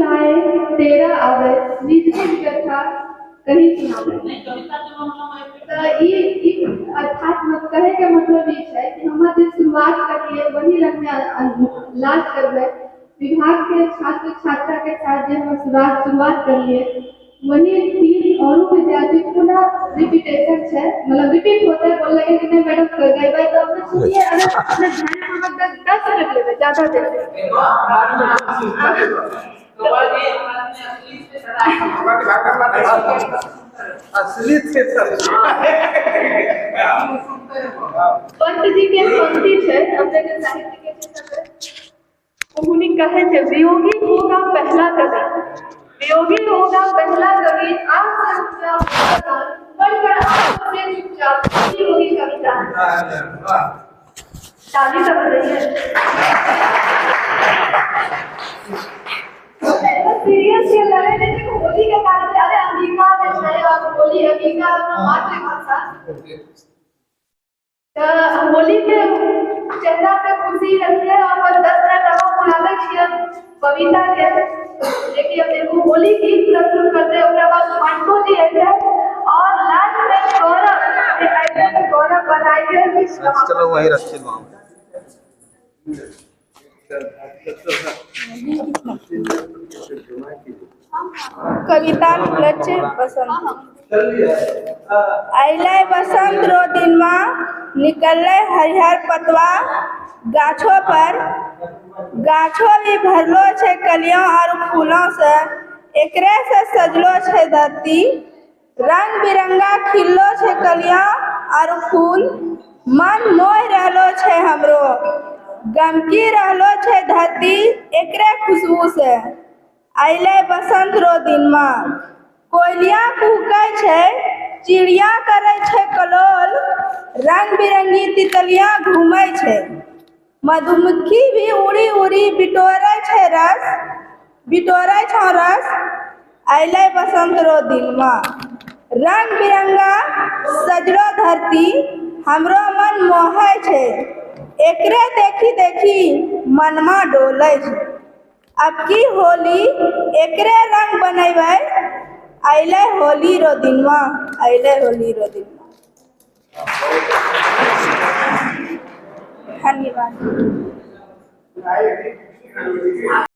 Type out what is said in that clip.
लाए तेरा आवे निज निज कथा कहीं सुनावे। अर्थात मत कहे के मतलब ये है कि हम जे शुरुआत करिए वही रंग में लास्ट करबे। विभाग के छात्र छात्रा के साथ जो हम शुरुआत करिए वही 3 और विद्यार्थी पूरा रिपीटेशन है, मतलब रिपीट होता है। बोल लगे कि नहीं मैडम कर गए भाई तो हमने सुनिए। अगर अपने ध्यान पूर्वक 10 मिनट लेवे ज्यादा देर असली थे पंत जी के पंक्ति है अपने के साहित्य के क्षेत्र में। उन्होंने कहे थे वियोगी होगा पहला कवि, वियोगी होगा पहला कवि, आग से उपजा बनकर आग से चुपचाप होगी कविता। ताली तो बजाइए। सीरियस ये लगे जैसे होली के कार्य अरे अंगिका में है और होली अंगिका मातृभाषा। होली के चेहरा पे खुशी रखिए और बस 10 मिनट अब पुराना किया कविता के देखिए अपने को होली गीत प्रस्तुत करते हैं। उसके बाद मंटू जी आते हैं और लास्ट में गौरव ये आइटम में गौरव बनाएंगे। चलो वही रखिए कविता लक्ष्य बसंत अइले बसंत रो दिन में निकले हरिहर पतवा गाछों पर, गाछों भी भरलो छे कलियों और फूलों से। एकरे से सजलो छे धरती, रंग बिरंगा खिललो छे कलियों और फूल। मन मोह रहलो छे हमरो, गमकी रहलो छे धरती एकरे खुशबू से। अइले बसंत रो दिन में कोयलिया कुहकै छे, चिड़िया करे छे कलोल, रंग बिरंगी तितलियां घूमै छे। मधुमक्खी भी उड़ी उड़ी बिटोरै छे रस, अइले बसंत रो दिन में रंग बिरंगा सजलो धरती हमरो मन मोहै छे। एकरे देखी देखी मनमा डोलै छे। अब की होली एकरे रंग बनेबै, अइले होली रो दिन में, अइले होली रो दिन में। धन्यवाद।